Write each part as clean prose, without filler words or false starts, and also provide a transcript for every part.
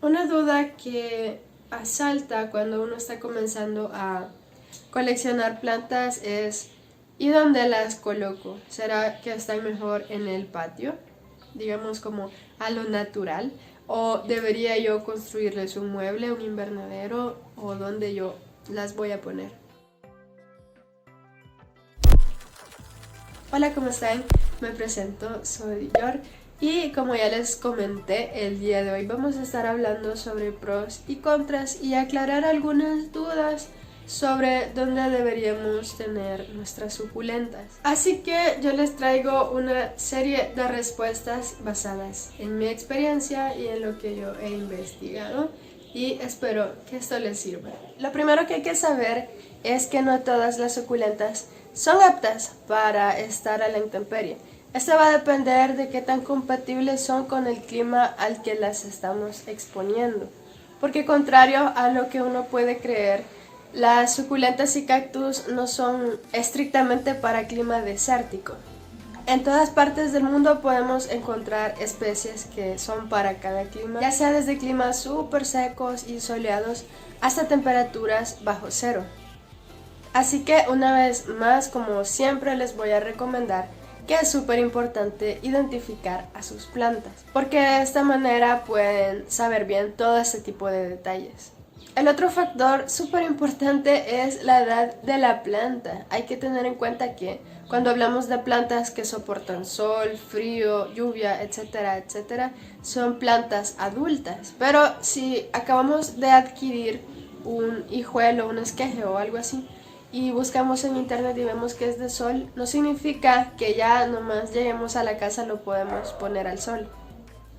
Una duda que asalta cuando uno está comenzando a coleccionar plantas es ¿y dónde las coloco? ¿Será que están mejor en el patio? Digamos como a lo natural. ¿O debería yo construirles un mueble, un invernadero? ¿O dónde yo las voy a poner? Hola, ¿cómo están? Me presento, soy Yor. Y como ya les comenté, el día de hoy vamos a estar hablando sobre pros y contras y aclarar algunas dudas sobre dónde deberíamos tener nuestras suculentas. Así que yo les traigo una serie de respuestas basadas en mi experiencia y en lo que yo he investigado y espero que esto les sirva. Lo primero que hay que saber es que no todas las suculentas son aptas para estar a la intemperie. Esto va a depender de qué tan compatibles son con el clima al que las estamos exponiendo. Porque contrario a lo que uno puede creer, las suculentas y cactus no son estrictamente para clima desértico. En todas partes del mundo podemos encontrar especies que son para cada clima, ya sea desde climas súper secos y soleados hasta temperaturas bajo cero. Así que una vez más, como siempre, les voy a recomendar que es súper importante identificar a sus plantas, porque de esta manera pueden saber bien todo este tipo de detalles. El otro factor súper importante es la edad de la planta. Hay que tener en cuenta que cuando hablamos de plantas que soportan sol, frío, lluvia, etcétera, etcétera, son plantas adultas. Pero si acabamos de adquirir un hijuelo, un esqueje o algo así, y buscamos en internet y vemos que es de sol, no significa que ya nomás lleguemos a la casa lo podemos poner al sol.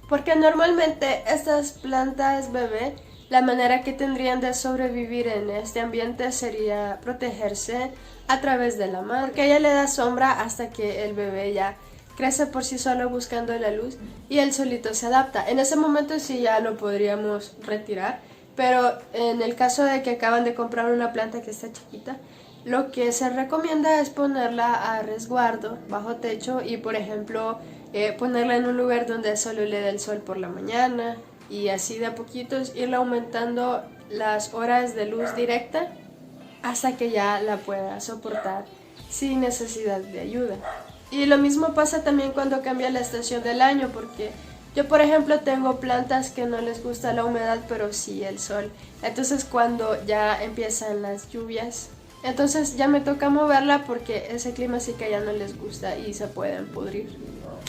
Porque normalmente estas plantas bebé, la manera que tendrían de sobrevivir en este ambiente sería protegerse a través de la madre, porque ella le da sombra hasta que el bebé ya crece por sí solo buscando la luz y él solito se adapta. En ese momento sí ya lo podríamos retirar, pero en el caso de que acaban de comprar una planta que está chiquita, lo que se recomienda es ponerla a resguardo, bajo techo y por ejemplo ponerla en un lugar donde solo le dé el sol por la mañana y así de a poquitos irle aumentando las horas de luz directa hasta que ya la pueda soportar sin necesidad de ayuda. Y lo mismo pasa también cuando cambia la estación del año, porque yo por ejemplo tengo plantas que no les gusta la humedad pero sí el sol. Entonces cuando ya empiezan las lluvias, entonces ya me toca moverla porque ese clima sí que ya no les gusta y se pueden pudrir.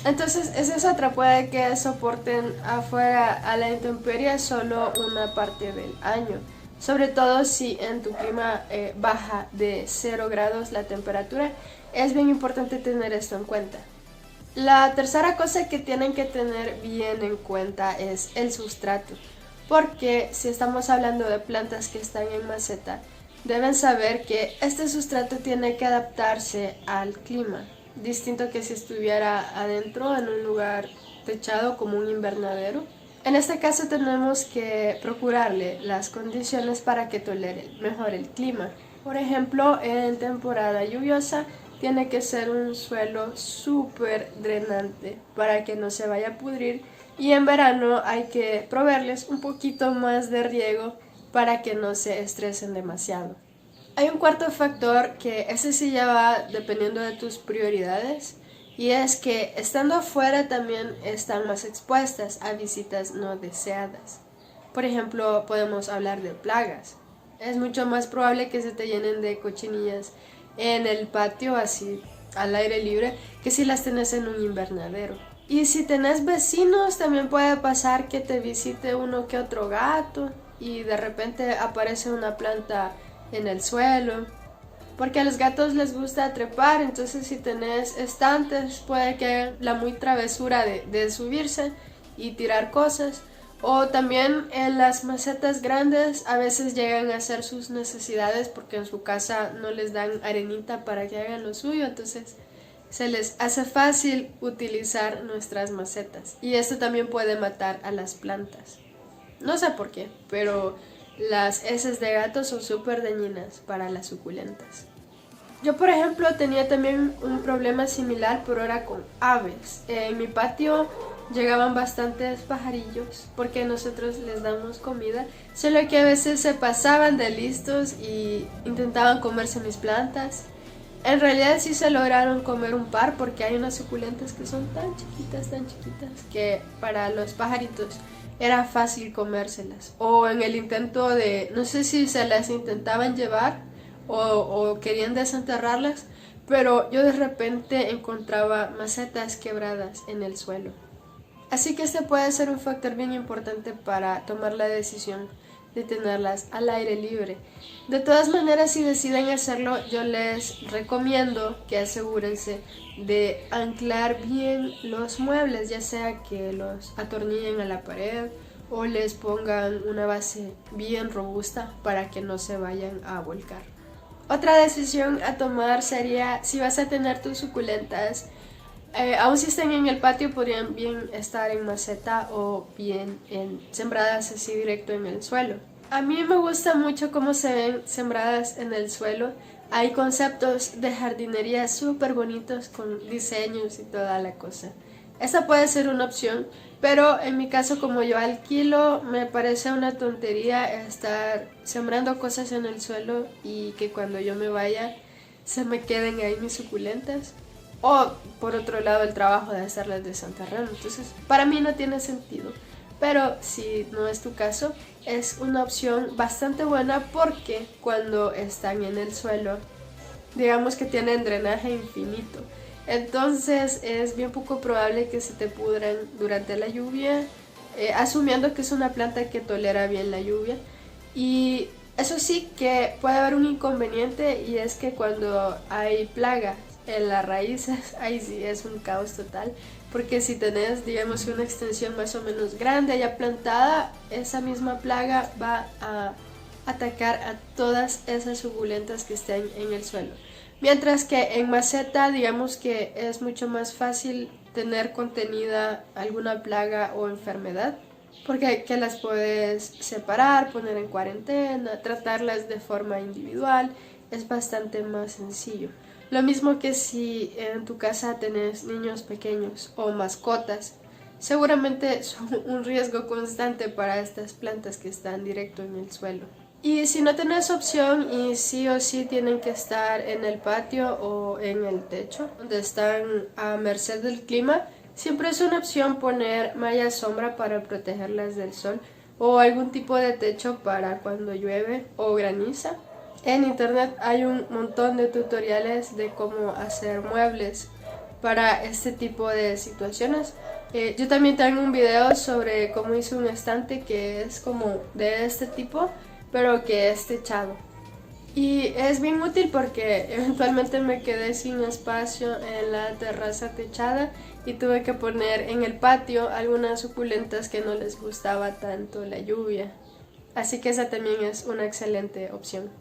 Entonces esa es otra, puede que soporten afuera a la intemperie solo una parte del año. Sobre todo si en tu clima baja de 0 grados la temperatura, es bien importante tener esto en cuenta. La tercera cosa que tienen que tener bien en cuenta es el sustrato. Porque si estamos hablando de plantas que están en maceta, deben saber que este sustrato tiene que adaptarse al clima, distinto que si estuviera adentro en un lugar techado como un invernadero. En este caso tenemos que procurarle las condiciones para que tolere mejor el clima. Por ejemplo, en temporada lluviosa tiene que ser un suelo súper drenante para que no se vaya a pudrir, y en verano hay que proveerles un poquito más de riego para que no se estresen demasiado. Hay un cuarto factor que ese sí ya va dependiendo de tus prioridades, y es que estando afuera también están más expuestas a visitas no deseadas. Por ejemplo, podemos hablar de plagas. Es mucho más probable que se te llenen de cochinillas en el patio así al aire libre que si las tenés en un invernadero. Y si tenés vecinos también puede pasar que te visite uno que otro gato y de repente aparece una planta en el suelo, porque a los gatos les gusta trepar. Entonces si tenés estantes puede que la muy travesura de subirse y tirar cosas. O también en las macetas grandes a veces llegan a hacer sus necesidades porque en su casa no les dan arenita para que hagan lo suyo, entonces se les hace fácil utilizar nuestras macetas y esto también puede matar a las plantas. No sé por qué, pero las heces de gato son súper dañinas para las suculentas. Yo por ejemplo tenía también un problema similar, pero era con aves. En mi patio llegaban bastantes pajarillos porque nosotros les damos comida, solo que a veces se pasaban de listos y intentaban comerse mis plantas. En realidad sí se lograron comer un par porque hay unas suculentas que son tan chiquitas, que para los pajaritos era fácil comérselas. O en el intento de, no sé si se las intentaban llevar o querían desenterrarlas, pero yo de repente encontraba macetas quebradas en el suelo. Así que este puede ser un factor bien importante para tomar la decisión de tenerlas al aire libre. De todas maneras, si deciden hacerlo, yo les recomiendo que asegúrense de anclar bien los muebles, ya sea que los atornillen a la pared o les pongan una base bien robusta para que no se vayan a volcar. Otra decisión a tomar sería si vas a tener tus suculentas. Aún si están en el patio, podrían bien estar en maceta o bien sembradas así directo en el suelo. A mí me gusta mucho cómo se ven sembradas en el suelo. Hay conceptos de jardinería súper bonitos con diseños y toda la cosa. Esta puede ser una opción, pero en mi caso, como yo alquilo, me parece una tontería estar sembrando cosas en el suelo y que cuando yo me vaya se me queden ahí mis suculentas. O por otro lado el trabajo de hacerlas desenterrando. Entonces para mí no tiene sentido. Pero si no es tu caso, es una opción bastante buena porque cuando están en el suelo, digamos que tienen drenaje infinito. Entonces es bien poco probable que se te pudran durante la lluvia, asumiendo que es una planta que tolera bien la lluvia. Y eso sí que puede haber un inconveniente, y es que cuando hay plagas en las raíces, ahí sí es un caos total, porque si tenés, digamos, una extensión más o menos grande ya plantada, esa misma plaga va a atacar a todas esas suculentas que estén en el suelo. Mientras que en maceta, digamos que es mucho más fácil tener contenida alguna plaga o enfermedad, porque que las puedes separar, poner en cuarentena, tratarlas de forma individual, es bastante más sencillo. Lo mismo que si en tu casa tenés niños pequeños o mascotas, seguramente son un riesgo constante para estas plantas que están directo en el suelo. Y si no tenés opción y sí o sí tienen que estar en el patio o en el techo, donde están a merced del clima, siempre es una opción poner malla sombra para protegerlas del sol o algún tipo de techo para cuando llueve o graniza. En internet hay un montón de tutoriales de cómo hacer muebles para este tipo de situaciones. Yo también tengo un video sobre cómo hice un estante que es como de este tipo, pero que es techado. Y es bien útil porque eventualmente me quedé sin espacio en la terraza techada y tuve que poner en el patio algunas suculentas que no les gustaba tanto la lluvia. Así que esa también es una excelente opción.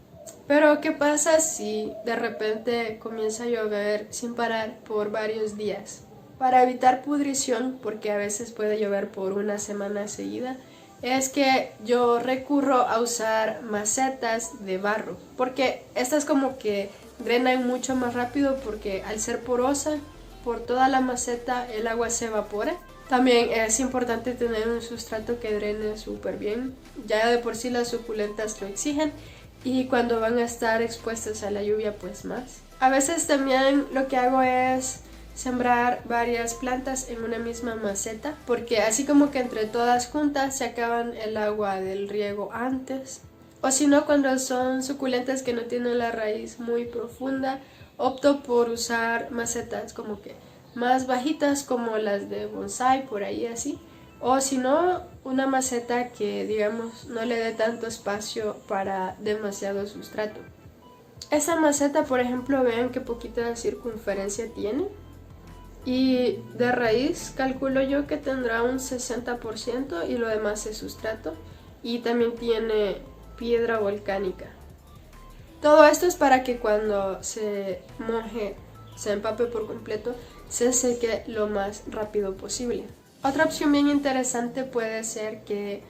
Pero ¿qué pasa si de repente comienza a llover sin parar por varios días? Para evitar pudrición, porque a veces puede llover por una semana seguida, es que yo recurro a usar macetas de barro, porque estas como que drenan mucho más rápido, porque al ser porosa por toda la maceta el agua se evapora. También es importante tener un sustrato que drene súper bien, ya de por sí las suculentas lo exigen, y cuando van a estar expuestas a la lluvia pues más. A veces también lo que hago es sembrar varias plantas en una misma maceta, porque así como que entre todas juntas se acaban el agua del riego antes. O si no, cuando son suculentas que no tienen la raíz muy profunda, opto por usar macetas como que más bajitas, como las de bonsai, por ahí así. O si no, una maceta que digamos no le dé tanto espacio para demasiado sustrato. Esa maceta, por ejemplo, vean qué poquita circunferencia tiene. Y de raíz calculo yo que tendrá un 60% y lo demás es sustrato. Y también tiene piedra volcánica. Todo esto es para que cuando se moje, se empape por completo, se seque lo más rápido posible. Otra opción bien interesante puede ser que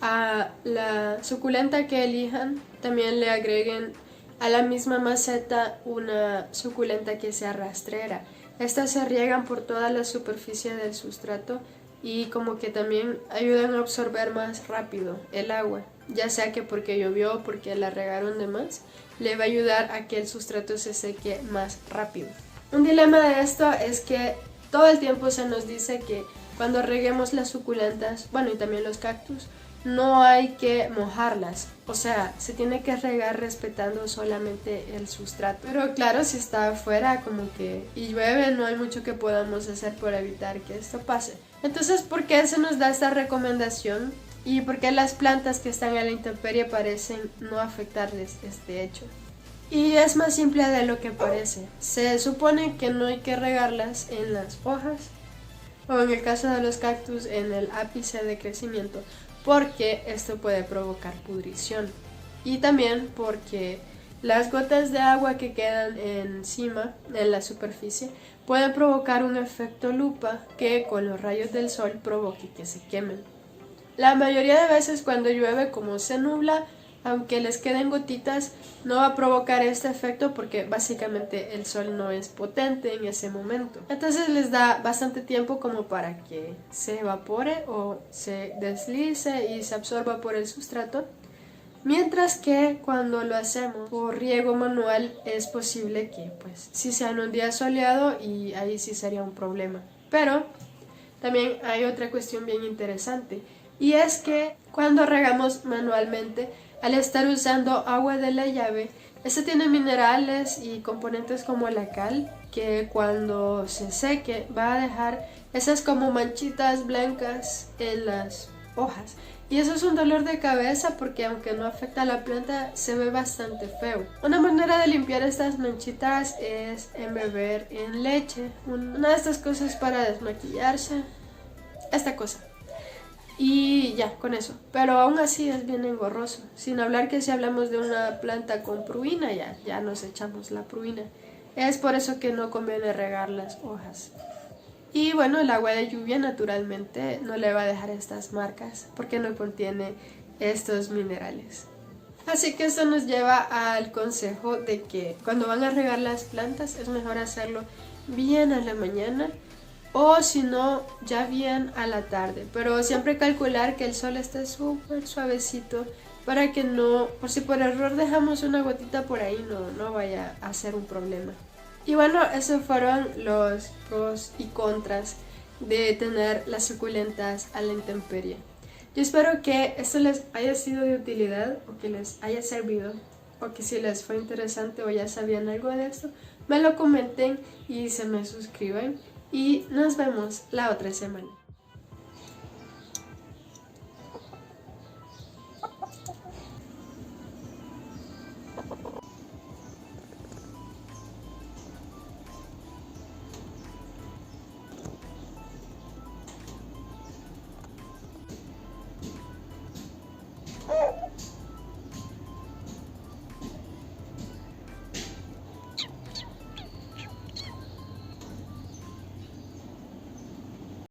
a la suculenta que elijan también le agreguen a la misma maceta una suculenta que sea rastrera. Estas se riegan por toda la superficie del sustrato y como que también ayudan a absorber más rápido el agua, ya sea que porque llovió o porque la regaron de más, le va a ayudar a que el sustrato se seque más rápido. Un dilema de esto es que todo el tiempo se nos dice que cuando reguemos las suculentas, bueno, y también los cactus, no hay que mojarlas, o sea, se tiene que regar respetando solamente el sustrato. Pero claro, si está afuera como que y llueve, no hay mucho que podamos hacer por evitar que esto pase. Entonces, ¿por qué se nos da esta recomendación? ¿Y por qué las plantas que están a la intemperie parecen no afectarles este hecho? Y es más simple de lo que parece. Se supone que no hay que regarlas en las hojas, o en el caso de los cactus en el ápice de crecimiento, porque esto puede provocar pudrición. Y también porque las gotas de agua que quedan encima, en la superficie, pueden provocar un efecto lupa que con los rayos del sol provoque que se quemen. La mayoría de veces cuando llueve, como se nubla, aunque les queden gotitas, no va a provocar este efecto porque básicamente el sol no es potente en ese momento. Entonces les da bastante tiempo como para que se evapore o se deslice y se absorba por el sustrato. Mientras que cuando lo hacemos por riego manual es posible que pues sí sea en un día soleado y ahí sí sería un problema. Pero también hay otra cuestión bien interesante y es que cuando regamos manualmente, al estar usando agua de la llave, este tiene minerales y componentes como la cal, que cuando se seque va a dejar esas como manchitas blancas en las hojas. Y eso es un dolor de cabeza porque aunque no afecta a la planta, se ve bastante feo. Una manera de limpiar estas manchitas es embeber en leche, una de estas cosas para desmaquillarse, esta cosa. Y ya, con eso. Pero aún así es bien engorroso. Sin hablar que si hablamos de una planta con pruina, ya nos echamos la pruina. Es por eso que no conviene regar las hojas. Y bueno, el agua de lluvia naturalmente no le va a dejar estas marcas porque no contiene estos minerales. Así que esto nos lleva al consejo de que cuando van a regar las plantas es mejor hacerlo bien a la mañana, o si no, ya bien a la tarde, pero siempre calcular que el sol esté súper suavecito para que no, por si por error dejamos una gotita por ahí, no vaya a ser un problema. Y bueno, esos fueron los pros y contras de tener las suculentas a la intemperie. Yo espero que esto les haya sido de utilidad o que les haya servido, o que si les fue interesante o ya sabían algo de esto, me lo comenten y se me suscriban. Y nos vemos la otra semana.